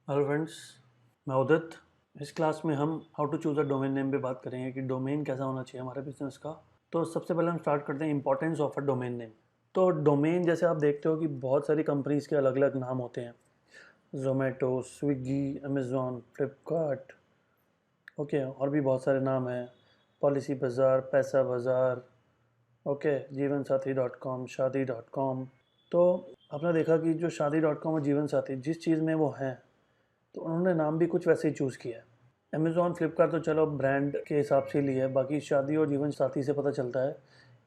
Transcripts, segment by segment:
Hello friends, मैं उदित। इस class में हम how to choose a domain name पे बात करेंगे कि डोमेन कैसा होना चाहिए हमारे बिजनेस का। तो सबसे पहले हम स्टार्ट करते हैं importance of a domain name. तो डोमेन जैसे आप देखते हो कि बहुत सारी कंपनीज के अलग अलग नाम होते हैं। Zomato, Swiggy, Amazon, Flipkart, okay, और भी बहुत सारे नाम हैं। पॉलिसी बाज़ार, पैसा बाज़ार, ओके, जीवन साथी डॉट कॉम, शादी डॉट कॉम। तो आपने देखा कि जो शादी डॉट कॉम और जीवन साथी जिस चीज़ में वो हैं, तो उन्होंने नाम भी कुछ वैसे ही चूज़ किया है। अमेज़ॉन, फ्लिपकार्ट तो चलो ब्रांड के हिसाब से लिया है, बाकी शादी और जीवन साथी से पता चलता है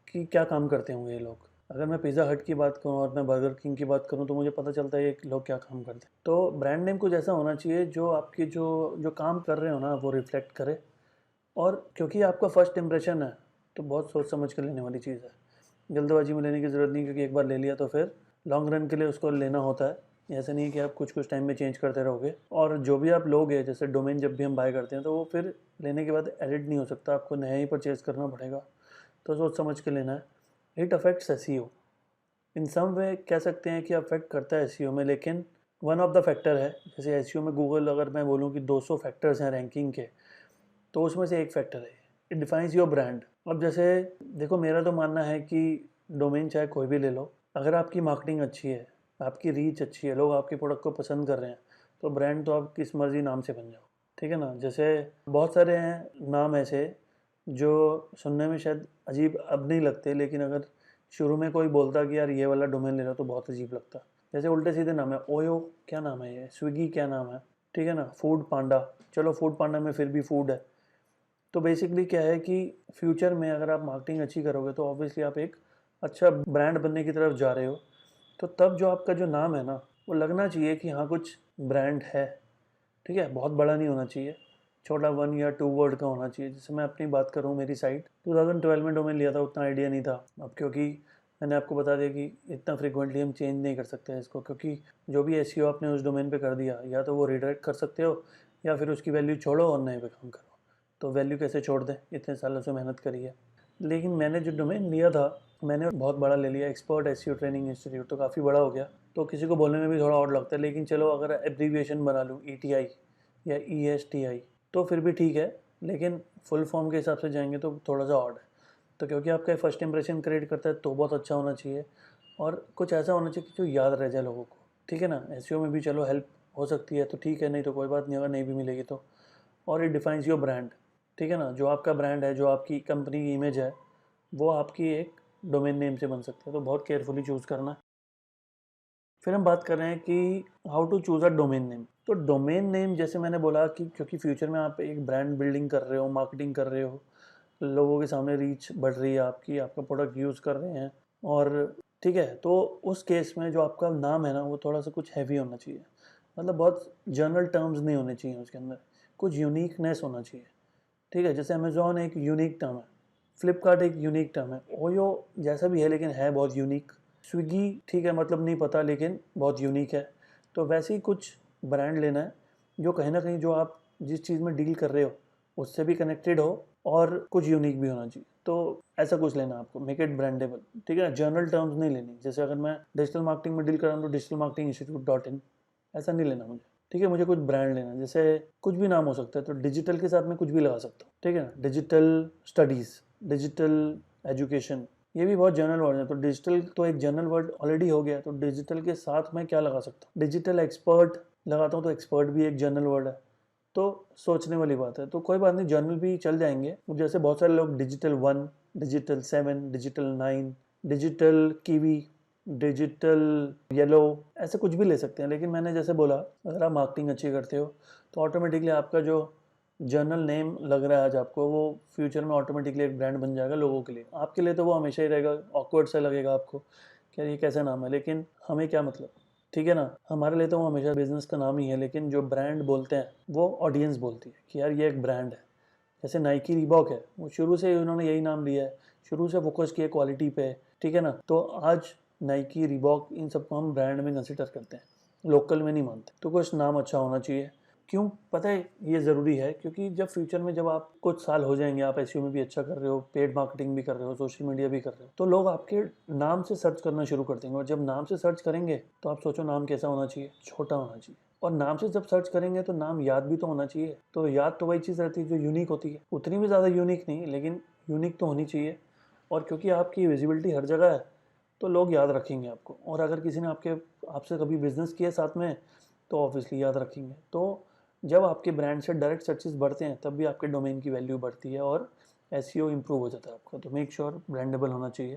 कि क्या काम करते होंगे ये लोग। अगर मैं पिज़्ज़ा हट की बात करूँ और मैं बर्गर किंग की बात करूँ तो मुझे पता चलता है ये लोग क्या काम करते हैं। तो ब्रांड नेम कुछ ऐसा होना चाहिए जो आपकी जो जो काम कर रहे हो ना वो रिफ्लेक्ट करे। और क्योंकि आपका फर्स्ट इंप्रेशन है तो बहुत सोच समझ कर लेने वाली चीज़ है। जल्दबाजी में लेने की ज़रूरत नहीं, क्योंकि एक बार ले लिया तो फिर लॉन्ग रन के लिए उसको लेना होता है। ऐसा नहीं है कि आप कुछ कुछ टाइम में चेंज करते रहोगे। और जो भी आप लोगे, जैसे डोमेन जब भी हम बाय करते हैं तो वो फिर लेने के बाद एडिट नहीं हो सकता, आपको नया ही परचेज करना पड़ेगा। तो सोच समझ के लेना है। इट अफेक्ट्स एसईओ इन सम वे, कह सकते हैं कि अफेक्ट करता है एसईओ में, लेकिन वन ऑफ द फैक्टर है। जैसे एसईओ में गूगल, अगर मैं बोलूँ कि 200 फैक्टर्स हैं रैंकिंग के, तो उसमें से एक फैक्टर है इट डिफाइंस योर ब्रांड। अब जैसे देखो, मेरा तो मानना है कि डोमेन चाहे कोई भी ले लो, अगर आपकी मार्केटिंग अच्छी है, आपकी रीच अच्छी है, लोग आपके प्रोडक्ट को पसंद कर रहे हैं, तो ब्रांड तो आप किस मर्जी नाम से बन जाओ। ठीक है ना। जैसे बहुत सारे हैं नाम ऐसे जो सुनने में शायद अजीब अब नहीं लगते, लेकिन अगर शुरू में कोई बोलता कि यार ये वाला डोमेन ले लो तो बहुत अजीब लगता। जैसे उल्टे सीधे नाम है, ओयो क्या नाम है, ये स्विगी क्या नाम है, ठीक है ना, फूड पांडा। चलो फूड पांडा में फिर भी फूड है। तो बेसिकली क्या है कि फ्यूचर में अगर आप मार्केटिंग अच्छी करोगे तो ऑब्वियसली आप एक अच्छा ब्रांड बनने की तरफ जा रहे हो। तो तब जो आपका जो नाम है ना, वो लगना चाहिए कि हाँ कुछ ब्रांड है। ठीक है, बहुत बड़ा नहीं होना चाहिए, छोटा 1 या 2 वर्ड का होना चाहिए। जैसे मैं अपनी बात करूँ, मेरी साइट 2012 में डोमेन लिया था, उतना आइडिया नहीं था। अब क्योंकि मैंने आपको बता दिया कि इतना फ्रिक्वेंटली हम चेंज नहीं कर सकते हैं इसको, क्योंकि जो भी एसईओ आपने उस डोमेन पे कर दिया, या तो वो रिडायरेक्ट कर सकते हो या फिर उसकी वैल्यू छोड़ो और नए पे काम करो। तो वैल्यू कैसे छोड़ दें, इतने सालों से मेहनत करी है। लेकिन मैंने जो डोमेन लिया था, मैंने बहुत बड़ा ले लिया, एक्सपर्ट एसईओ ट्रेनिंग इंस्टीट्यूट, तो काफ़ी बड़ा हो गया। तो किसी को बोलने में भी थोड़ा और लगता है, लेकिन चलो अगर एब्रीविएशन बना लूँ ईटीआई या ईएसटीआई तो फिर भी ठीक है। लेकिन फुल फॉर्म के हिसाब से जाएंगे तो थोड़ा सा ऑड है। तो क्योंकि आपका फर्स्ट इंप्रेशन क्रिएट करता है तो बहुत अच्छा होना चाहिए, और कुछ ऐसा होना चाहिए कि जो याद रह जाए लोगों को। ठीक है ना। एसईओ में भी चलो हेल्प हो सकती है तो ठीक है, नहीं तो कोई बात नहीं, अगर नहीं भी मिलेगी तो। और इट डिफाइंस योर ब्रांड। ठीक है ना, जो आपका ब्रांड है, जो आपकी कंपनी की इमेज है, वो आपकी एक डोमेन नेम से बन सकती है। तो बहुत केयरफुली चूज़ करना है। फिर हम बात कर रहे हैं कि how to choose a domain name. तो डोमेन नेम जैसे मैंने बोला कि क्योंकि फ्यूचर में आप एक ब्रांड बिल्डिंग कर रहे हो, मार्केटिंग कर रहे हो, लोगों के सामने रीच बढ़ रही है आपकी, आपका प्रोडक्ट यूज़ कर रहे हैं, और ठीक है, तो उस केस में जो आपका नाम है ना वो थोड़ा सा कुछ हैवी होना चाहिए। मतलब बहुत जनरल टर्म्स नहीं होने चाहिए उसके अंदर, कुछ यूनिकनेस होना चाहिए। ठीक है, जैसे अमेज़ॉन एक यूनिक टर्म है, फ्लिपकार्ट एक यूनिक टर्म है, ओयो जैसा भी है लेकिन है बहुत यूनिक, स्विगी ठीक है, मतलब नहीं पता लेकिन बहुत यूनिक है। तो वैसे ही कुछ ब्रांड लेना है जो कहीं ना कहीं जो आप जिस चीज़ में डील कर रहे हो उससे भी कनेक्टेड हो और कुछ यूनिक भी होना चाहिए। तो ऐसा कुछ लेना आपको, मेक इट ब्रांडेबल। ठीक है, जनरल टर्म्स नहीं लेनी। जैसे अगर मैं डिजिटल मार्केटिंग में डील कर रहा हूँ तो digital marketing institute dot in, ऐसा नहीं लेना मुझे। ठीक है, मुझे कुछ ब्रांड लेना है, जैसे कुछ भी नाम हो सकता है, तो डिजिटल के साथ में कुछ भी लगा सकता हूँ। ठीक है ना, डिजिटल स्टडीज़, डिजिटल एजुकेशन, ये भी बहुत जनरल वर्ड है। तो डिजिटल तो एक जनरल वर्ड ऑलरेडी हो गया, तो डिजिटल के साथ मैं क्या लगा सकता हूँ, डिजिटल एक्सपर्ट लगाता हूँ, तो एक्सपर्ट भी एक जनरल वर्ड है। तो सोचने वाली बात है। तो कोई बात नहीं, जनरल भी चल जाएंगे। जैसे बहुत सारे लोग digital 1, digital 7, digital 9, digital kiwi, digital yellow, ऐसे कुछ भी ले सकते हैं। लेकिन मैंने जैसे बोला, अगर आप मार्केटिंग अच्छी करते हो तो ऑटोमेटिकली आपका जो जर्नल नेम लग रहा है आज आपको, वो फ्यूचर में ऑटोमेटिकली एक ब्रांड बन जाएगा लोगों के लिए। आपके लिए तो वो हमेशा ही रहेगा, ऑकवर्ड सा लगेगा आपको कि यार ये कैसा नाम है, लेकिन हमें क्या मतलब। ठीक है ना, हमारे लिए तो वो हमेशा बिजनेस का नाम ही है, लेकिन जो ब्रांड बोलते हैं वो ऑडियंस बोलती है कि यार ये एक ब्रांड है। जैसे नाइकी, रिबॉक है, वो शुरू से उन्होंने यही नाम लिया है, शुरू से फोकस किया क्वालिटी पे। ठीक है ना, तो आज नाइकी, रिबॉक, इन सबको हम ब्रांड में कंसिडर करते हैं, लोकल में नहीं मानते। तो कुछ नाम अच्छा होना चाहिए। क्यों पता है ये ज़रूरी है, क्योंकि जब फ्यूचर में जब आप कुछ साल हो जाएंगे, आप एसईओ में भी अच्छा कर रहे हो, पेड मार्केटिंग भी कर रहे हो, सोशल मीडिया भी कर रहे हो, तो लोग आपके नाम से सर्च करना शुरू कर देंगे। और जब नाम से सर्च करेंगे तो आप सोचो नाम कैसा होना चाहिए, छोटा होना चाहिए। और नाम से जब सर्च करेंगे तो नाम याद भी तो होना चाहिए। तो याद तो वही चीज़ रहती है जो यूनिक होती है, उतनी भी ज़्यादा यूनिक नहीं लेकिन यूनिक तो होनी चाहिए। और क्योंकि आपकी विजिबिलिटी हर जगह है तो लोग याद रखेंगे आपको। और अगर किसी ने आपसे कभी बिजनेस किया साथ में तो ऑब्वियसली याद रखेंगे। तो जब आपके ब्रांड से डायरेक्ट सर्चेस बढ़ते हैं तब भी आपके डोमेन की वैल्यू बढ़ती है और एसईओ इंप्रूव हो जाता है आपका। तो मेक श्योर ब्रांडेबल होना चाहिए,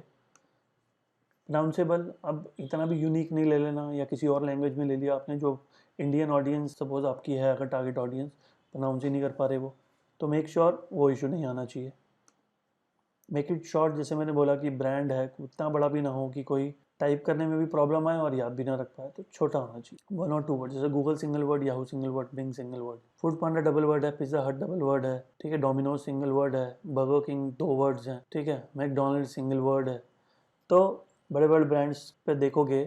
प्रोनाउंसेबल। अब इतना भी यूनिक नहीं ले लेना, या किसी और लैंग्वेज में ले लिया आपने जो इंडियन ऑडियंस सपोज आपकी है, अगर टारगेट ऑडियंस प्रोनाउंस ही नहीं कर पा रहे वो, तो मेक श्योर वो इशू नहीं आना चाहिए। मेक इट शॉर्ट, जैसे मैंने बोला कि ब्रांड है उतना बड़ा भी ना हो कि कोई टाइप करने में भी प्रॉब्लम आए और याद भी ना रख पाए, तो छोटा होना चाहिए, 1 और 2 वर्ड। जैसे Google single word, Yahoo single word, Bing single word, Foodpanda double word है, पिज्जा हट डबल वर्ड है, ठीक है, डोमिनोज सिंगल वर्ड है, बर्गर किंग 2 वर्ड्स हैं, ठीक है, मैकडोनल्ड सिंगल वर्ड है। तो बड़े बड़े ब्रांड्स पे देखोगे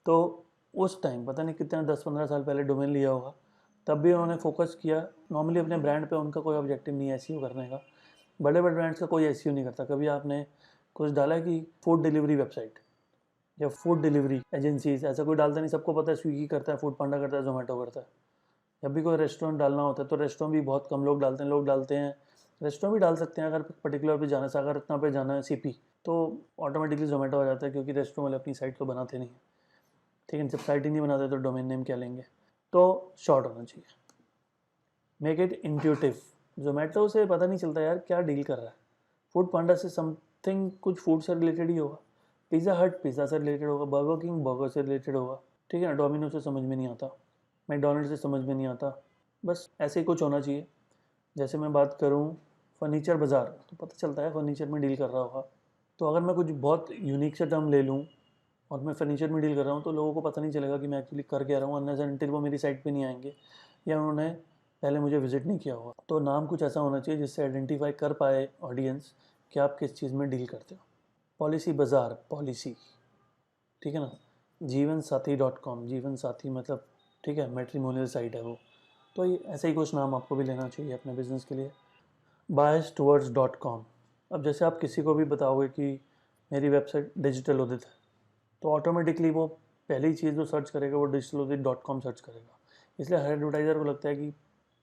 तो उस टाइम पता नहीं कितने 10-15 साल पहले डोमेन लिया होगा, तब भी उन्होंने फोकस किया नॉर्मली अपने ब्रांड पे। उनका कोई ऑब्जेक्टिव नहीं है एसईओ करने का। बड़े बड़े ब्रांड्स का कोई एसईओ नहीं करता। कभी आपने कुछ डाला है कि फूड डिलीवरी वेबसाइट या फूड डिलीवरी एजेंसीज, ऐसा कोई डालता नहीं। सबको पता है स्विगी करता है, फूड पांडा करता है, जोमेटो करता है। जब भी कोई रेस्टोरेंट डालना होता है तो रेस्टोरेंट भी बहुत कम लोग डालते हैं। लोग डालते हैं, रेस्टोरेंट भी डाल सकते हैं अगर पर्टिकुलर पे जाना है, सागर रत्ना पे जाना है सीपी, तो ऑटोमेटिकली जोमेटो आ जाता है, क्योंकि रेस्टोरेंट वाले अपनी साइट तो बनाते नहीं है। ठीक है, जब साइट ही नहीं बनाते तो डोमेन नेम क्या लेंगे। तो शॉर्ट होना चाहिए, मेक इट इंट्यूटिव। जोमेटो से पता नहीं चलता यार क्या डील कर रहा है। फूड पांडा से समथिंग कुछ फूड से रिलेटेड ही होगा, पिज़्ज़ा हट पिज़्ज़ा से रिलेटेड होगा, बर्गर किंग बर्गर से रिलेटेड होगा, ठीक है ना। डोमिनो से समझ में नहीं आता, मैकडोनल्ड से समझ में नहीं आता। बस ऐसे ही कुछ होना चाहिए। जैसे मैं बात करूँ फर्नीचर बाज़ार, तो पता चलता है फर्नीचर में डील कर रहा होगा। तो अगर मैं कुछ बहुत यूनिक से टर्म ले लूँ और मैं फर्नीचर में डील कर रहा हूँ तो लोगों को पता नहीं चलेगा कि मैं एक्चुअली कर क्या रहा हूँ, अनलेस अनटिल वो मेरी साइट पे नहीं आएंगे या उन्होंने पहले मुझे विजिट नहीं किया होगा। तो नाम कुछ ऐसा होना चाहिए जिससे आइडेंटिफाई कर पाए ऑडियंस कि आप किस चीज़ में डील करते हो। पॉलिसी बाज़ार, पॉलिसी, ठीक है ना। जीवन साथी .com, जीवन साथी मतलब, ठीक है, मैट्रिमोनियल साइट है वो। तो ये ऐसे ही कुछ नाम आपको भी लेना चाहिए अपने बिजनेस के लिए। Bias towards .com। अब जैसे आप किसी को भी बताओगे कि मेरी वेबसाइट डिजिटल उदित है, तो ऑटोमेटिकली वो पहली चीज़ जो सर्च करेगा वो डिजिटल उदित .com सर्च करेगा। इसलिए हर एडवर्टाइज़र को लगता है कि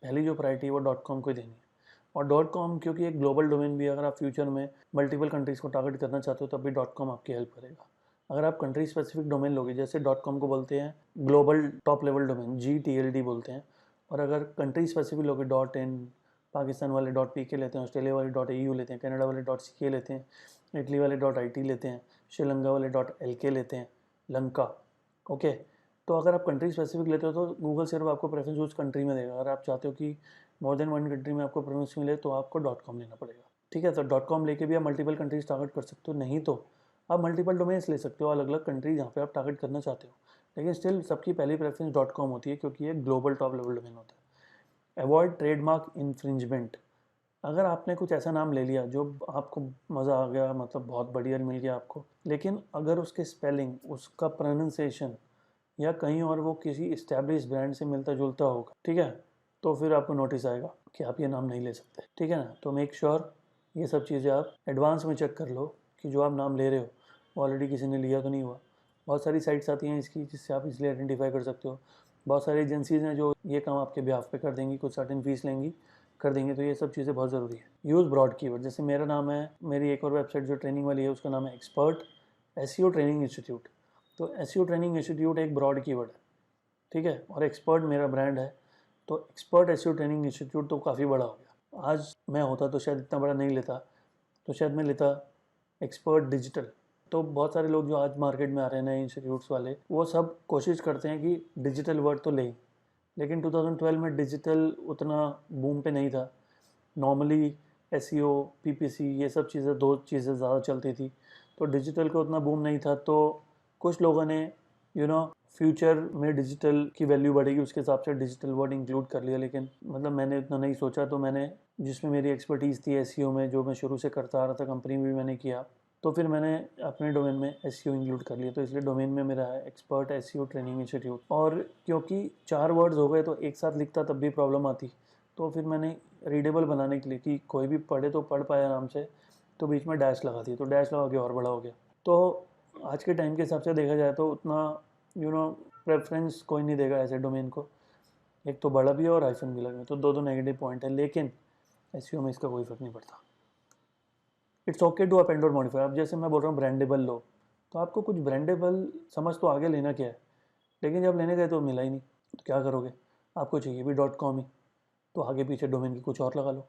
पहली जो प्रायोरिटी है वो .com को ही देनी है। और .com क्योंकि एक ग्लोबल डोमेन भी है, अगर आप फ्यूचर में मल्टीपल कंट्रीज़ को टारगेट करना चाहते हो तब भी .com आपकी हेल्प करेगा। अगर आप कंट्री स्पेसिफिक डोमेन लोगे, जैसे .com को बोलते हैं global top level domain, GTLD बोलते हैं। और अगर कंट्री स्पेसिफिक लोगे .in, पाकिस्तान वाले .pk लेते हैं, ऑस्ट्रेलिया वाले .au लेते हैं, कनाडा वाले .ck लेते हैं, इटली वाले .it लेते हैं, श्रीलंका वाले .lk लेते हैं, लंका। ओके, तो अगर आप कंट्री स्पेसिफिक लेते हो तो गूगल सिर्फ आपको प्रेफरेंस उस कंट्री में देगा। अगर आप चाहते हो कि मोर देन 1 कंट्री में आपको प्रेफरेंस मिले तो आपको .com लेना पड़ेगा, ठीक है। तो .com लेके भी आप मल्टीपल कंट्रीज टारगेट कर सकते हो, नहीं तो आप मल्टीपल डोमेन्स ले सकते हो अलग अलग कंट्री जहाँ पे आप टारगेट करना चाहते हो। लेकिन स्टिल सबकी पहली प्रेफरेंस .com होती है क्योंकि ये ग्लोबल टॉप लेवल डोमेन होता है। Avoid trademark infringement. अगर आपने कुछ ऐसा नाम ले लिया जो आपको मज़ा आ गया, मतलब बहुत बढ़िया मिल गया आपको, लेकिन अगर उसके स्पेलिंग, उसका प्रोनाउंसिएशन या कहीं और वो किसी इस्टेब्लिश ब्रांड से मिलता जुलता होगा, ठीक है, तो फिर आपको नोटिस आएगा कि आप ये नाम नहीं ले सकते, ठीक है ना। तो मेक श्योर ये सब चीज़ें आप एडवांस में चेक कर लो कि जो आप नाम ले रहे हो वो ऑलरेडी किसी ने लिया तो नहीं हुआ। बहुत सारी साइट्स आती हैं इसकी जिससे आप इसलिए आइडेंटिफाई कर सकते हो। बहुत सारी एजेंसीज हैं जो ये काम आपके बिहाफ पे कर देंगी, कुछ सर्टेन फीस लेंगी, कर देंगे। तो ये सब चीज़ें बहुत ज़रूरी है। यूज़ ब्रॉड कीवर्ड, जैसे मेरा नाम है, मेरी एक और वेबसाइट जो ट्रेनिंग वाली है उसका नाम है एक्सपर्ट एसईओ ट्रेनिंग इंस्टीट्यूट। तो एसईओ ट्रेनिंग इंस्टीट्यूट एक ब्रॉड कीवर्ड है, ठीक है, और एक्सपर्ट मेरा ब्रांड है। तो एक्सपर्ट एसईओ ट्रेनिंग इंस्टीट्यूट तो काफ़ी बड़ा हो गया। आज मैं होता तो शायद इतना बड़ा नहीं लेता, तो शायद मैं लेता एक्सपर्ट डिजिटल। तो बहुत सारे लोग जो आज मार्केट में आ रहे हैं नए इंस्टीट्यूट्स वाले, वो सब कोशिश करते हैं कि डिजिटल वर्ड तो लें, लेकिन 2012 में डिजिटल उतना बूम पे नहीं था। नॉर्मली एसईओ, पीपीसी, ये सब चीज़ें, दो चीज़ें ज़्यादा चलती थी, तो डिजिटल का उतना बूम नहीं था। तो कुछ लोगों ने फ्यूचर में डिजिटल की वैल्यू बढ़ेगी उसके हिसाब से डिजिटल वर्ड इंक्लूड कर लिया, लेकिन मतलब मैंने इतना नहीं सोचा। तो मैंने, जिसमें मेरी एक्सपर्टीज़ थी एसईओ में, जो मैं शुरू से करता आ रहा था, कंपनी में भी मैंने किया, तो फिर मैंने अपने डोमेन में एसईओ इंक्लूड कर लिया। तो इसलिए डोमेन में मेरा है एक्सपर्ट एसईओ ट्रेनिंग इंस्टीट्यूट। और क्योंकि 4 वर्ड्स हो गए तो एक साथ लिखता तब भी प्रॉब्लम आती, तो फिर मैंने रीडेबल बनाने के लिए कि कोई भी पढ़े तो पढ़ पाए आराम से, तो बीच में डैश लगा दी, तो डैश लगा के और बड़ा हो गया। तो आज के टाइम के हिसाब से देखा जाए तो उतना प्रेफरेंस कोई नहीं देगा ऐसे डोमेन को। एक तो बड़ा भी है और हाइफन भी लगे, तो दो दो नेगेटिव पॉइंट है, लेकिन एसईओ में इसका कोई फर्क नहीं पड़ता। इट्स ओके टू अपेंड और मॉडिफाई। अब जैसे मैं बोल रहा हूँ ब्रांडेबल लो, तो आपको कुछ ब्रांडेबल समझ तो आगे लेना क्या है, लेकिन जब लेने गए तो मिला ही नहीं, तो क्या करोगे? आपको चाहिए भी डॉट कॉम ही, तो आगे पीछे डोमेन की कुछ और लगा लो,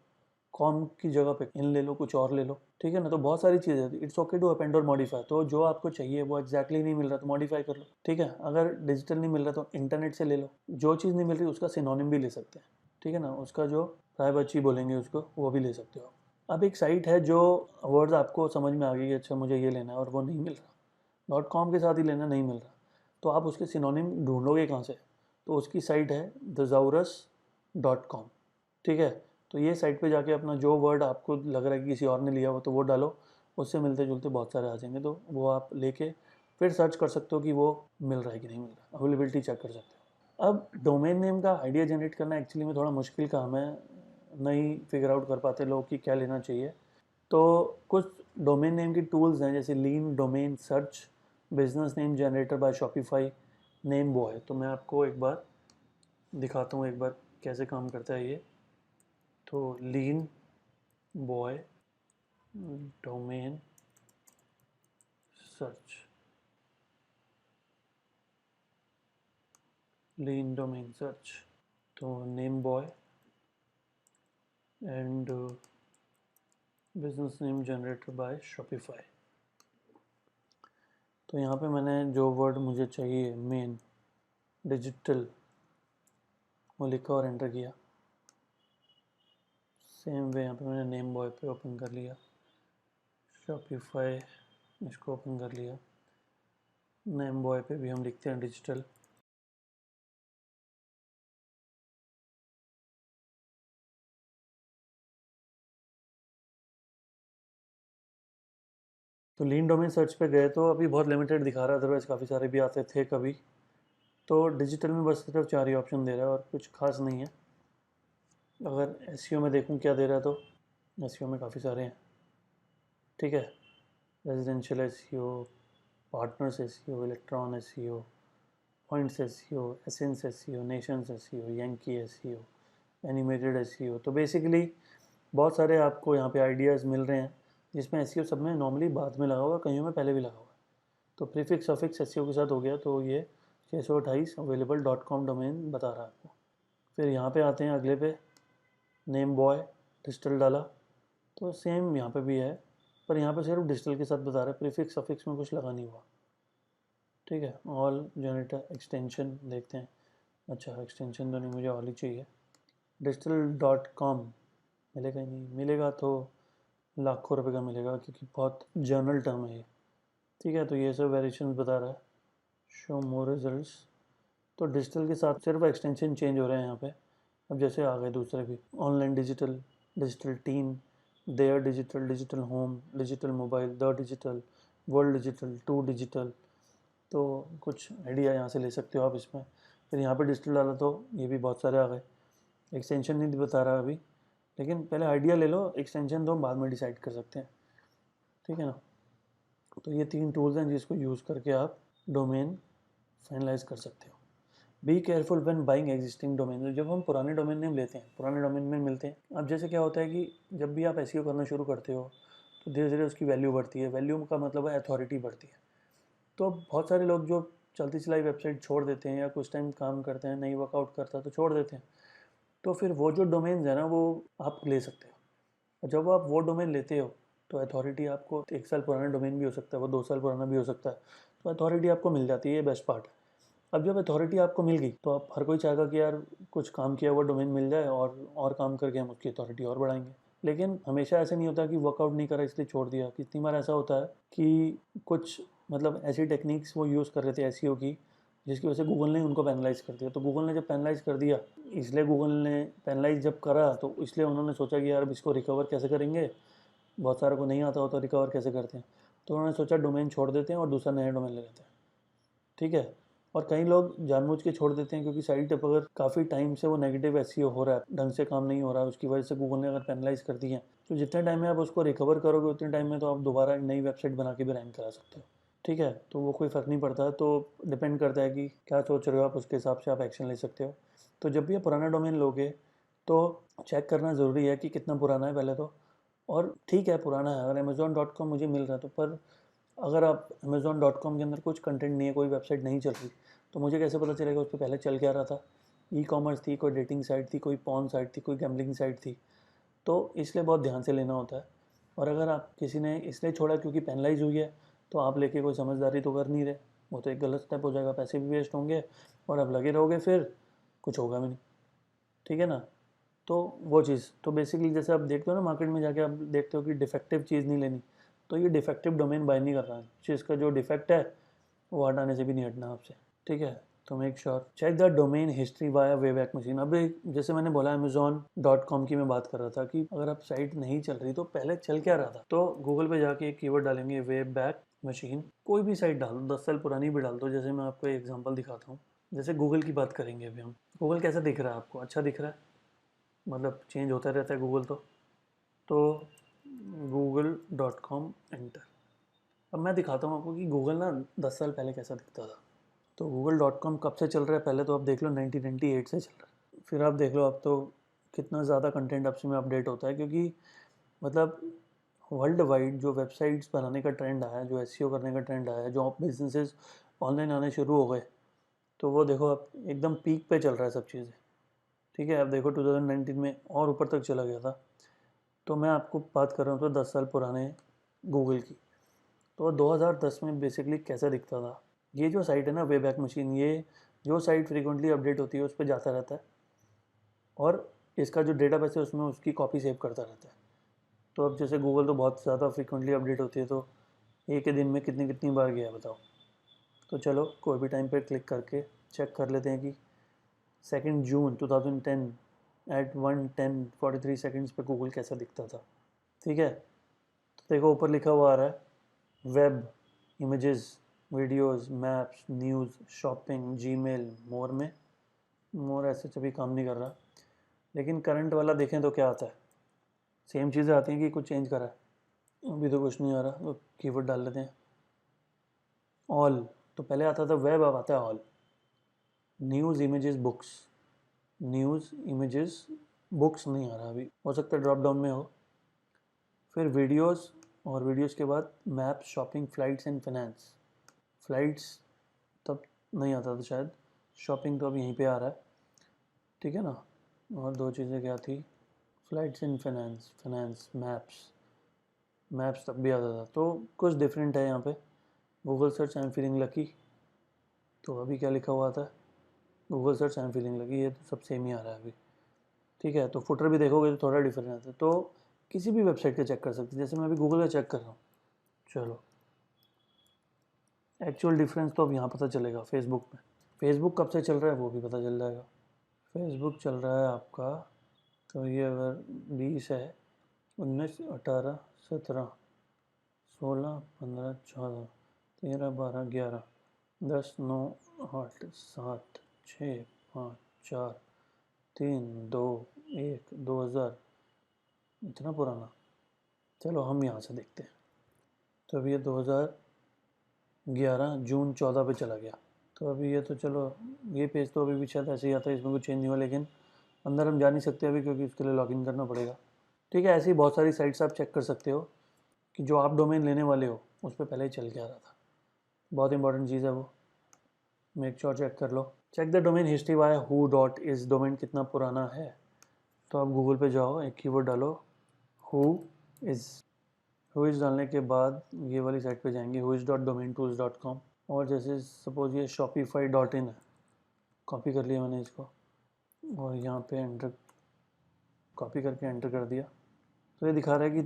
कॉम की जगह पे इन ले लो, कुछ और ले लो, ठीक है ना। तो बहुत सारी चीज़ें होती है। इट्स ओके टू अपेंड और मॉडिफाई। तो जो आपको चाहिए वो एग्जैक्टली नहीं मिल रहा तो मॉडिफाई कर लो, ठीक है। अगर डिजिटल नहीं मिल रहा तो इंटरनेट से ले लो, जो चीज़ नहीं मिल रही उसका सिनोनिम भी ले सकते हैं, ठीक है ना। उसका जो प्राइवेसी बोलेंगे उसको, वो भी ले सकते हो। अब एक साइट है जो वर्ड्स आपको समझ में आ गई, अच्छा मुझे ये लेना है और वो नहीं मिल रहा, डॉट कॉम के साथ ही लेना, नहीं मिल रहा, तो आप उसके सिनोनिम ढूंढोगे कहाँ से? तो उसकी साइट है thesaurus.com, ठीक है। तो ये साइट पे जाके अपना जो वर्ड आपको लग रहा है कि किसी और ने लिया हो तो वो डालो, उससे मिलते जुलते बहुत सारे आ जाएंगे, तो वो आप लेके फिर सर्च कर सकते हो कि वो मिल रहा है कि नहीं मिल रहा, अवेलेबिलिटी चेक कर सकते हो। अब डोमेन नेम का आइडिया जनरेट करना एक्चुअली में थोड़ा मुश्किल काम है, नहीं फिगर आउट कर पाते लोग कि क्या लेना चाहिए। तो कुछ डोमेन नेम की टूल्स हैं, जैसे Lean domain Search, business name generator by Shopify, Name Boy. तो मैं आपको एक बार दिखाता हूँ एक बार कैसे काम करता है ये। तो lean boy domain search, lean domain search, तो name boy and business name generator by Shopify. तो यहाँ पे मैंने जो वर्ड मुझे चाहिए मेन डिजिटल वो लिखा और एंटर किया। सेम वे यहाँ पे मैंने नेम बॉय पे ओपन कर लिया, शॉपिफाई इसको ओपन कर लिया, नेम बॉय पे भी हम लिखते हैं डिजिटल। तो लीन डोमेन सर्च पे गए तो अभी बहुत लिमिटेड दिखा रहा है, अदरवाइज़ काफ़ी सारे भी आते थे कभी। तो डिजिटल में बस सिर्फ 4 ही ऑप्शन दे रहा है और कुछ खास नहीं है। अगर एसईओ में देखूँ क्या दे रहा है, तो एसईओ में काफ़ी सारे हैं, ठीक है। Residential SEO, partners SEO, electron SEO, points SEO, essence SEO, Nations SEO, Yankee SEO, animated SEO. तो बेसिकली बहुत सारे आपको यहाँ पे आइडियाज़ मिल रहे हैं, जिसमें एसईओ सब में नॉर्मली बाद में लगा हुआ है, कईयों में पहले भी लगा हुआ है। तो प्रीफिक्स सफिक्स एसईओ के साथ हो गया, तो ये 628 अवेलेबल डॉट कॉम डोमेन बता रहा है आपको। फिर यहाँ पे आते हैं अगले पे, नेम बॉय डिजिटल डाला, तो सेम यहाँ पे भी है, पर यहाँ पे सिर्फ डिजिटल के साथ बता रहा है, प्रीफिक्स सफिक्स में कुछ लगा नहीं हुआ, ठीक है। ऑल जनरेटर एक्सटेंशन देखते हैं, अच्छा एक्सटेंशन तो नहीं, मुझे ऑल ही चाहिए। digital.com मिलेगा ही नहीं, मिलेगा तो लाखों रुपए का मिलेगा, क्योंकि बहुत जर्नल टर्म है ये, ठीक है। तो ये सब वेरिएशन बता रहा है, शो मोर रिजल्ट्स। तो डिजिटल के साथ सिर्फ एक्सटेंशन चेंज हो रहे हैं यहाँ पे। अब जैसे आ गए दूसरे भी, online digital, digital team, there digital, digital home, digital mobile, the digital, world digital, to digital. तो कुछ आइडिया यहाँ से ले सकते हो आप इसमें। फिर यहाँ पे डिजिटल डाला तो ये भी बहुत सारे आ गए। एक्सटेंशन नहीं बता रहा अभी, लेकिन पहले आइडिया ले लो, एक्सटेंशन तो हम बाद में डिसाइड कर सकते हैं, ठीक है ना। तो ये 3 टूल्स हैं जिसको यूज़ करके आप डोमेन फाइनलाइज कर सकते हो। Be careful when buying existing domain. जब हम पुराने डोमेन नेम लेते हैं, पुराने डोमेन नेम मिलते हैं। अब जैसे क्या होता है कि जब भी आप एसईओ करना शुरू करते हो तो धीरे धीरे उसकी वैल्यू बढ़ती है, वैल्यू का मतलब है अथॉरिटी बढ़ती है। तो बहुत सारे लोग जो चलती चलाई वेबसाइट छोड़ देते हैं या कुछ टाइम काम करते हैं, नहीं वर्कआउट करता तो छोड़ देते हैं, तो फिर वो जो डोमेन्स है ना वो आप ले सकते हो। और जब आप वो डोमेन लेते हो तो अथॉरिटी आपको, 1 साल पुराना डोमेन भी हो सकता है, वो 2 साल पुराना भी हो सकता है, तो अथॉरिटी आपको मिल जाती है, ये बेस्ट पार्ट है। अब जब अथॉरिटी आपको मिल गई तो आप, हर कोई चाहेगा कि यार कुछ काम किया हुआ डोमेन मिल जाए और काम करके हम उसकी अथॉरिटी और बढ़ाएंगे। लेकिन हमेशा ऐसे नहीं होता कि वर्कआउट नहीं करा इसलिए छोड़ दिया। कितनी बार ऐसा होता है कि कुछ मतलब ऐसी टेक्निक्स वो यूज़ कर रहे थे एसईओ की, जिसकी वजह से गूगल ने उनको पैनलाइज कर दिया। तो गूगल ने जब पैनलाइज कर दिया, इसलिए गूगल ने पैनलाइज जब करा तो इसलिए उन्होंने सोचा कि यार अब इसको रिकवर कैसे करेंगे, बहुत सारे को नहीं आता हो तो रिकवर कैसे करते हैं। तो उन्होंने सोचा डोमेन छोड़ देते हैं और दूसरा नया डोमेन ले लेते हैं, ठीक है। और कई लोग जानबूझ के छोड़ देते हैं क्योंकि साइट पर अगर काफ़ी टाइम से वो नेगेटिव एसईओ हो रहा है, ढंग से काम नहीं हो रहा है, उसकी वजह से गूगल ने अगर पेनलाइज कर दी है, तो जितने टाइम में आप उसको रिकवर करोगे उतने टाइम में तो आप दोबारा एक नई वेबसाइट बना के भी रैंक करा सकते हो, ठीक है, तो वो कोई फ़र्क नहीं पड़ता। तो डिपेंड करता है कि क्या सोच रहे हो आप, उसके हिसाब से आप एक्शन ले सकते हो। तो जब भी आप पुराना डोमेन लोगे तो चेक करना ज़रूरी है कि कितना पुराना है पहले तो। और ठीक है पुराना है, अगर amazon.com मुझे मिल रहा है तो, पर अगर आप amazon.com के अंदर कुछ कंटेंट नहीं है, कोई वेबसाइट नहीं चल रही, तो मुझे कैसे पता चलेगा उस पर पहले चल क्या रहा था। ई कॉमर्स थी, कोई डेटिंग साइट थी, कोई पॉर्न साइट थी, कोई गैम्बलिंग साइट थी। तो इसलिए बहुत ध्यान से लेना होता है। और अगर आप किसी ने इसलिए छोड़ा क्योंकि पेनलाइज हुई है, तो आप लेके कोई समझदारी तो कर नहीं रहे, वो तो एक गलत स्टेप हो जाएगा, पैसे भी वेस्ट होंगे और आप लगे रहोगे, फिर कुछ होगा भी नहीं। ठीक है ना। तो वो चीज़ तो बेसिकली जैसे आप देखते हो ना, मार्केट में जाके आप देखते हो कि डिफेक्टिव चीज़ नहीं लेनी, तो ये डिफेक्टिव डोमेन बाय नहीं कर रहा है, चीज़ का जो डिफेक्ट है वो हटाने से भी नहीं हटना आपसे। ठीक है, तो make sure check the domain history via Wayback Machine. अब जैसे मैंने बोला अमेजोन.com की मैं बात कर रहा था कि अगर आप साइट नहीं चल रही तो पहले चल क्या रहा था, तो गूगल पे जाके एक कीवर्ड डालेंगे वे बैक मशीन, कोई भी साइट डाल दो, 10 साल पुरानी भी डाल दो। जैसे मैं आपको एक एग्जांपल दिखाता हूँ, जैसे गूगल की बात करेंगे अभी हम। गूगल कैसा दिख रहा है आपको, अच्छा दिख रहा है? मतलब चेंज होता रहता है गूगल तो google.com एंटर। अब मैं दिखाता हूँ आपको कि गूगल ना 10 साल पहले कैसा दिखता था। तो google.com कब से चल रहा है, पहले तो आप देख लो 1998 से चल रहा है। फिर आप देख लो अब तो कितना ज़्यादा कंटेंट आपसे में अपडेट होता है, क्योंकि मतलब वर्ल्ड वाइड जो वेबसाइट्स बनाने का ट्रेंड आया है, जो एसईओ करने का ट्रेंड आया है, जो बिजनेसेस ऑनलाइन आने शुरू हो गए, तो वो देखो अब एकदम पीक पे चल रहा है सब चीज़ें। ठीक है, अब देखो 2019 में और ऊपर तक चला गया था। तो मैं आपको बात कर रहा हूँ तो 10 साल पुराने गूगल की। तो 2010 में बेसिकली कैसा दिखता था, ये जो साइट है ना वे बैक मशीन, ये जो साइट फ्रीक्वेंटली अपडेट होती है उस पर जाता रहता है, और इसका जो डेटाबेस है उसमें उसकी कॉपी सेव करता रहता है। तो अब जैसे गूगल तो बहुत ज़्यादा फ्रीक्वेंटली अपडेट होती है, तो एक ही दिन में कितनी कितनी बार गया बताओ। तो चलो कोई भी टाइम पर क्लिक करके चेक कर लेते हैं कि 2 जून 2010 एट 1:10:43 सेकेंड्स पे गूगल कैसा दिखता था। ठीक है, तो देखो ऊपर लिखा हुआ आ रहा है web, images, videos, maps, news, shopping, Gmail, more में। मोर ऐसे कभी काम नहीं कर रहा, लेकिन करंट वाला देखें तो क्या आता है, सेम चीज़ें आती हैं कि कुछ चेंज करा है। अभी तो कुछ नहीं आ रहा, तो कीवर्ड डाल लेते हैं ऑल। तो पहले आता था वेब, अब आता है all. News, images, books. News, images, books नहीं आ रहा अभी, हो सकता है ड्रॉप डाउन में हो। फिर वीडियोस, और वीडियोस के बाद map, shopping, flights and finance. Flights तब नहीं आता था शायद, शॉपिंग तो अब यहीं पे आ रहा है। ठीक है ना। और दो चीज़ें क्या थी, flights and finance, finance, maps. Maps तब भी आता था, तो कुछ डिफरेंट है यहाँ पे। Google search I am feeling lucky, तो अभी क्या लिखा हुआ था, Google search I am feeling lucky, ये तो सब सेम ही आ रहा है अभी। ठीक है, तो फुटर भी देखोगे तो थोड़ा डिफरेंट आता है। तो किसी भी वेबसाइट का चेक कर सकते हैं, जैसे मैं अभी गूगल का चेक कर रहा हूँ। चलो एक्चुअल डिफरेंस तो अब यहाँ पता चलेगा फेसबुक में। फेसबुक कब से चल रहा है वो भी पता चल जाएगा। फेसबुक चल रहा है आपका, तो ये अगर 20 है, 19, 18, 17, 16, 15, 14, 13, 12, 11, 10, 9, 8, 7, 6, 5, 4, 3, 2, 1, 2000, इतना पुराना। चलो हम यहाँ से देखते हैं। तो अभी ये 2011 जून 14 पे चला गया। तो अभी ये तो चलो, ये पेज तो अभी भी शायद ऐसे ही आता है, इसमें कुछ चेंज नहीं हुआ, लेकिन अंदर हम जा नहीं सकते अभी क्योंकि उसके लिए लॉगिन करना पड़ेगा। ठीक है, ऐसी बहुत सारी साइट्स आप चेक कर सकते हो कि जो आप डोमेन लेने वाले हो उस पर पहले ही चल के आ रहा था। बहुत इंपॉर्टेंट चीज़ है वो, मेक श्योर चेक कर लो। Check the domain history via who dot is, domain कितना पुराना है। तो आप गूगल पे जाओ, एक कीवर्ड डालो हु इज़। हु इज़ डालने के बाद ये वाली साइट पे जाएंगे whois.domaintools.com। और जैसे सपोज ये shopify.in है, कॉपी कर लिया मैंने इसको और यहाँ पे एंटर, कॉपी करके एंटर कर दिया। तो ये दिखा रहा है कि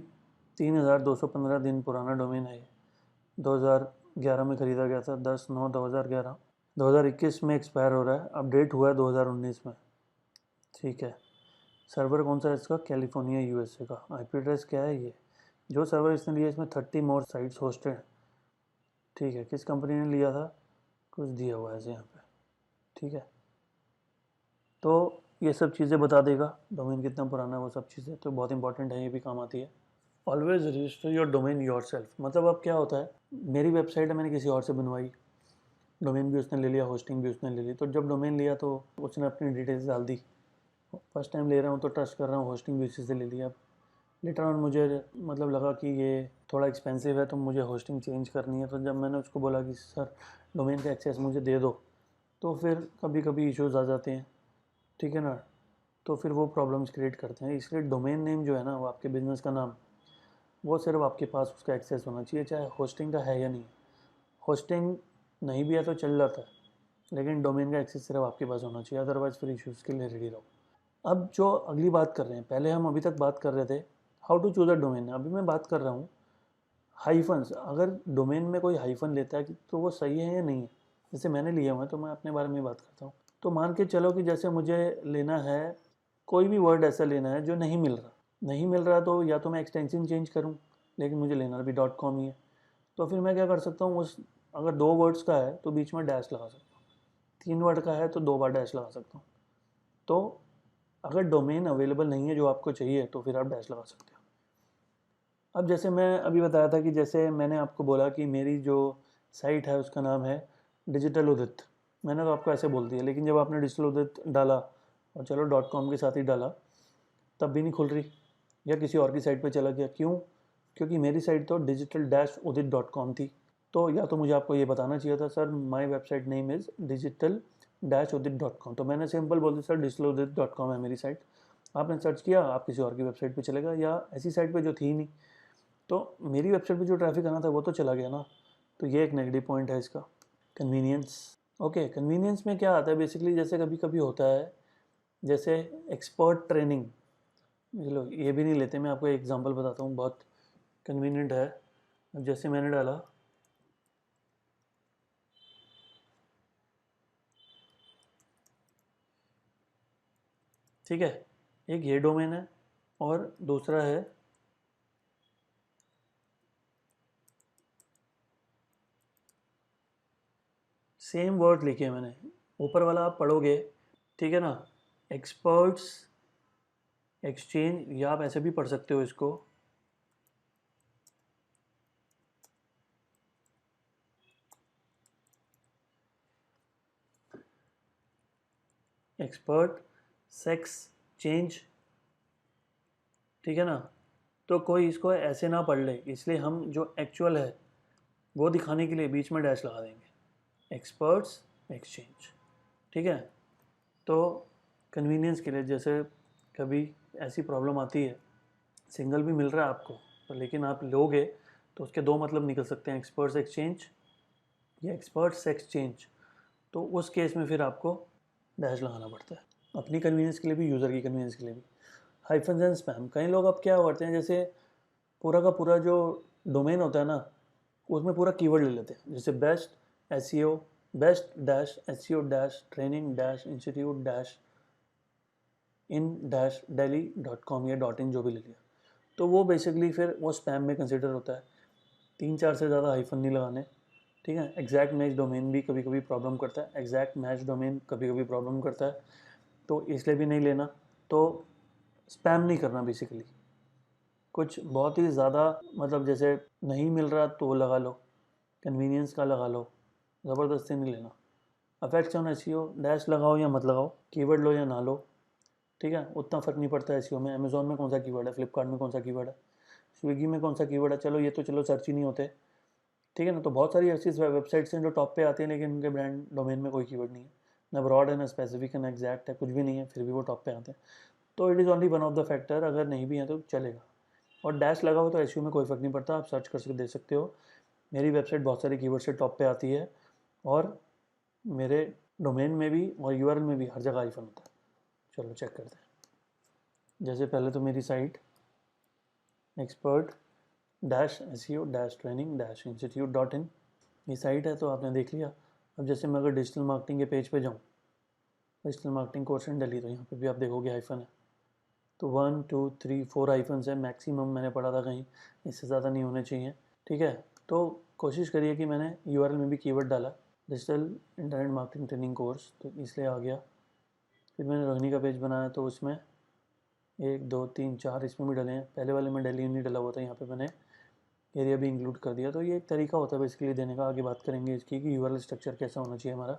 3215 दिन पुराना डोमेन है ये। 2011 में ख़रीदा गया था, 10/9/2011। 2021 में एक्सपायर हो रहा है, अपडेट हुआ है 2019 में। ठीक है, सर्वर कौन सा है इसका, कैलिफोर्निया यूएसए का। आईपी एड्रेस क्या है ये, जो सर्वर इसने लिया इसमें 30 मोर साइट्स होस्टेड। ठीक है, किस कंपनी ने लिया था, कुछ दिया हुआ है ऐसे यहाँ पे। ठीक है, तो ये सब चीज़ें बता देगा डोमेन कितना पुराना है, वो सब चीज़ें तो बहुत इंपॉर्टेंट है, ये भी काम आती है। Always register your domain yourself. मतलब अब क्या होता है, मेरी वेबसाइट है, मैंने किसी और से बनवाई, डोमेन भी उसने ले लिया, होस्टिंग भी उसने ले ली, तो जब डोमेन लिया तो उसने अपनी डिटेल्स डाल दी। फर्स्ट टाइम ले रहा हूँ तो ट्रस्ट कर रहा हूँ, होस्टिंग भी उसी से ले लिया। लेटर ऑन मुझे मतलब लगा कि ये थोड़ा एक्सपेंसिव है तो मुझे होस्टिंग चेंज करनी है, तो जब मैंने उसको बोला कि सर डोमेन का एक्सेस मुझे दे दो, तो फिर कभी कभी इश्यूज आ जाते हैं, ठीक है ना। तो फिर वो प्रॉब्लम्स क्रिएट करते हैं। इसलिए डोमेन नेम जो है ना, वो आपके बिज़नेस का नाम, वो सिर्फ आपके पास उसका एक्सेस होना चाहिए, चाहे होस्टिंग का है या नहीं। होस्टिंग नहीं भी है तो चल जाता है, लेकिन डोमेन का एक्सेस सिर्फ आपके पास होना चाहिए, अदरवाइज फिर इश्यूज़ के लिए रेडी रहो। अब जो अगली बात कर रहे हैं, पहले हम अभी तक बात कर रहे थे how to choose a domain, अभी मैं बात कर रहा हूँ हाइफन्स। अगर डोमेन में कोई हाइफन लेता है तो वो सही है या नहीं है। जैसे मैंने लिया हुआ है तो मैं अपने बारे में बात करता हूँ। तो मान के चलो कि जैसे मुझे लेना है, कोई भी वर्ड ऐसा लेना है जो नहीं मिल रहा, नहीं मिल रहा, तो या तो मैं एक्सटेंशन चेंज करूँ, लेकिन मुझे लेना भी डॉट कॉम ही है। तो फिर मैं क्या कर सकता हूँ, उस अगर 2 वर्ड्स का है तो बीच में डैश लगा सकता हूँ, 3 वर्ड का है तो 2 बार डैश लगा सकता हूँ। तो अगर डोमेन अवेलेबल नहीं है जो आपको चाहिए तो फिर आप डैश लगा सकते हो। अब जैसे मैं अभी बताया था कि जैसे मैंने आपको बोला कि मेरी जो साइट है उसका नाम है डिजिटल उदित, मैंने तो आपको ऐसे बोल दिया, लेकिन जब आपने डिजिटल उदित डाला और चलो डॉट कॉम के साथ ही डाला, तब भी नहीं खुल रही, या किसी और की साइट पे चला गया। क्यों? क्योंकि मेरी साइट तो डिजिटल डैश उदित डॉट कॉम थी। तो या तो मुझे आपको ये बताना चाहिए था sir my website name is digital dash Udit dot com, तो मैंने सिंपल बोल दिया सर डिजिटल उदित डॉट कॉम है मेरी साइट। आपने सर्च किया, आप किसी और की वेबसाइट पे चलेगा, या ऐसी साइट पे जो थी नहीं, तो मेरी वेबसाइट पे जो ट्रैफिक आना था वो तो चला गया ना। तो ये एक नेगेटिव पॉइंट है इसका। कन्वीनियंस। ओके, कन्वीनियंस में क्या आता है बेसिकली, जैसे कभी कभी होता है, जैसे एक्सपर्ट ट्रेनिंग, चलो ये भी नहीं लेते, मैं आपको एक एग्जांपल बताता हूँ, बहुत कन्वीनियंट है। अब जैसे मैंने डाला, ठीक है, एक ये डोमेन है और दूसरा है सेम वर्ड लिखे हैं मैंने, ऊपर वाला आप पढ़ोगे, ठीक है ना, एक्सपर्ट्स एक्सचेंज, या आप ऐसे भी पढ़ सकते हो इसको, एक्सपर्ट सेक्स चेंज, ठीक है ना। तो कोई इसको ऐसे ना पढ़ ले, इसलिए हम जो एक्चुअल है वो दिखाने के लिए बीच में डैश लगा देंगे, एक्सपर्ट्स एक्सचेंज, ठीक है। तो कन्वीनियंस के लिए, जैसे कभी ऐसी प्रॉब्लम आती है, सिंगल भी मिल रहा है आपको, तो लेकिन आप लोगे तो उसके दो मतलब निकल सकते हैं, एक्सपर्ट्स एक्सचेंज या एक्सपर्ट्स एक्सचेंज। तो उस केस में फिर आपको डैश लगाना पड़ता है, अपनी कन्वीनियंस के लिए भी, यूज़र की कन्वीनियंस के लिए भी। हाइफन एंड स्पैम, कई लोग अब क्या करते हैं, जैसे पूरा का पूरा जो डोमेन होता है ना, उसमें पूरा कीवर्ड ले लेते हैं, जैसे best SEO, best dash SEO dash training dash institute dash in dash daily dot com या डॉट इन, जो भी ले लिया, तो वो बेसिकली फिर वो स्पैम में कंसिडर होता है। 3-4 से ज़्यादा हाइफन नहीं लगाने, ठीक है। एग्जैक्ट मैच डोमेन भी कभी कभी प्रॉब्लम करता है, एग्जैक्ट मैच डोमेन कभी कभी प्रॉब्लम करता है, तो इसलिए भी नहीं लेना। तो स्पैम नहीं करना बेसिकली, कुछ बहुत ही ज़्यादा, मतलब जैसे नहीं मिल रहा तो वो लगा लो, कन्वीनियंस का लगा लो, ज़बरदस्ती नहीं लेना। अफेक्ट्स ऑन एसईओ, डैश लगाओ या मत लगाओ, कीवर्ड लो या ना लो, ठीक है, उतना फ़र्क नहीं पड़ता है एसईओ में। अमेज़ॉन में कौन सा कीवर्ड है, फ्लिपकार्ट में कौन सा कीवर्ड है, स्विगी में कौन सा कीवर्ड है, चलो ये तो चलो सर्च ही नहीं होते, ठीक है ना। तो बहुत सारी ऐसी वेबसाइट्स हैं जो टॉप पे आती हैं, लेकिन उनके ब्रांड डोमेन में कोई कीवर्ड नहीं है, ना ब्रॉड है, ना स्पेसिफिक है, ना एग्जैक्ट है, कुछ भी नहीं है, फिर भी वो टॉप पे आते हैं। तो it is only one of the factor, अगर नहीं भी है तो चलेगा। और डैश लगा हो तो एसईओ में कोई फ़र्क नहीं पड़ता, आप सर्च कर सकते, दे सकते हो। मेरी वेबसाइट बहुत सारे कीवर्ड से टॉप पे आती है, और मेरे डोमेन में भी और यूआरएल में भी हर जगह आईफन होता है। चलो चेक करते हैं। जैसे पहले तो मेरी site expert dash SEO dash training dash institute dot in, ये साइट है, तो आपने देख लिया। अब जैसे मैं अगर डिजिटल मार्केटिंग के पेज पे जाऊँ, digital marketing course in Delhi, तो यहाँ पे भी आप देखोगे आईफन है। तो 1 2 3 4 आईफन्स है मैक्सिमम, मैंने पढ़ा था कहीं, इससे ज़्यादा नहीं होने चाहिए, ठीक है। तो कोशिश करिए कि मैंने यूआरएल में भी कीवर्ड डाला digital internet marketing training course, तो इसलिए आ गया। फिर मैंने रोहिणी का पेज बनाया, तो उसमें 1 2 3 4 इसमें भी डले हैं। पहले वाले में दिल्ली नहीं डला हुआ था, यहाँ पे मैंने एरिया भी इंक्लूड कर दिया। तो ये एक तरीका होता है बेसिकली देने का। आगे बात करेंगे इसकी कि यूआरएल स्ट्रक्चर कैसा होना चाहिए हमारा।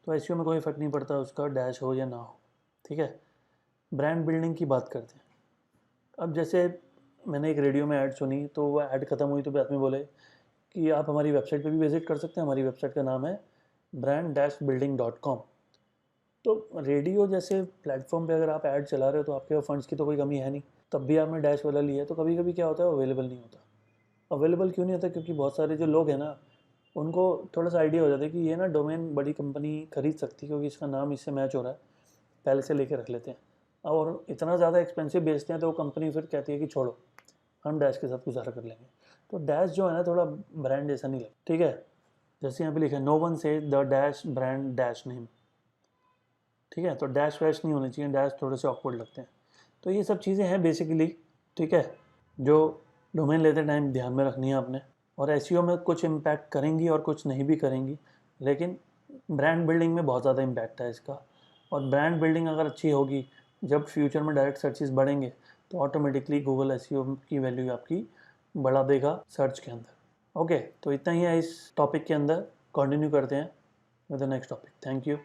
तो एसईओ में कोई फ़र्क नहीं पड़ता उसका डैश हो या ना हो, ठीक है। ब्रांड बिल्डिंग की बात करते हैं। अब जैसे मैंने एक रेडियो में ऐड सुनी, तो वो ऐड ख़त्म हुई तो बाद में बोले कि आप हमारी वेबसाइट पे भी विज़िट कर सकते हैं। हमारी वेबसाइट का नाम है brand-building.com। तो रेडियो जैसे प्लेटफॉर्म पे अगर आप ऐड चला रहे हो तो आपके फंड्स की तो कोई कमी है नहीं, तब भी आपने डैश वाला लिया है। तो कभी कभी क्या होता है, अवेलेबल नहीं होता। अवेलेबल क्यों नहीं होता? क्योंकि बहुत सारे जो लोग हैं ना, उनको थोड़ा सा आइडिया हो जाता है कि ये ना डोमेन बड़ी कंपनी खरीद सकती है क्योंकि इसका नाम इससे मैच हो रहा है, पहले से लेके रख लेते हैं। और इतना ज़्यादा एक्सपेंसिव बेचते हैं तो वो कंपनी फिर कहती है कि छोड़ो, हम डैश के साथ गुजारा कर लेंगे। तो डैश जो है ना, थोड़ा ब्रांड जैसा नहीं लगता, ठीक है। जैसे यहाँ पे लिखा है, नो वन से the dash brand dash name, ठीक है। तो डैश वैश नहीं होने चाहिए, डैश थोड़े से ऑकवर्ड लगते हैं। तो ये सब चीज़ें हैं बेसिकली, ठीक है, जो डोमेन लेते टाइम ध्यान में रखनी है आपने। और एसईओ में कुछ इम्पैक्ट करेंगी और कुछ नहीं भी करेंगी, लेकिन ब्रांड बिल्डिंग में बहुत ज़्यादा इम्पैक्ट है इसका। और ब्रांड बिल्डिंग अगर अच्छी होगी, जब फ्यूचर में डायरेक्ट सर्चेस बढ़ेंगे तो ऑटोमेटिकली गूगल एसईओ की वैल्यू आपकी बढ़ा देगा सर्च के अंदर। ओके, तो इतना ही है इस टॉपिक के अंदर। कंटिन्यू करते हैं with the next topic. Thank you.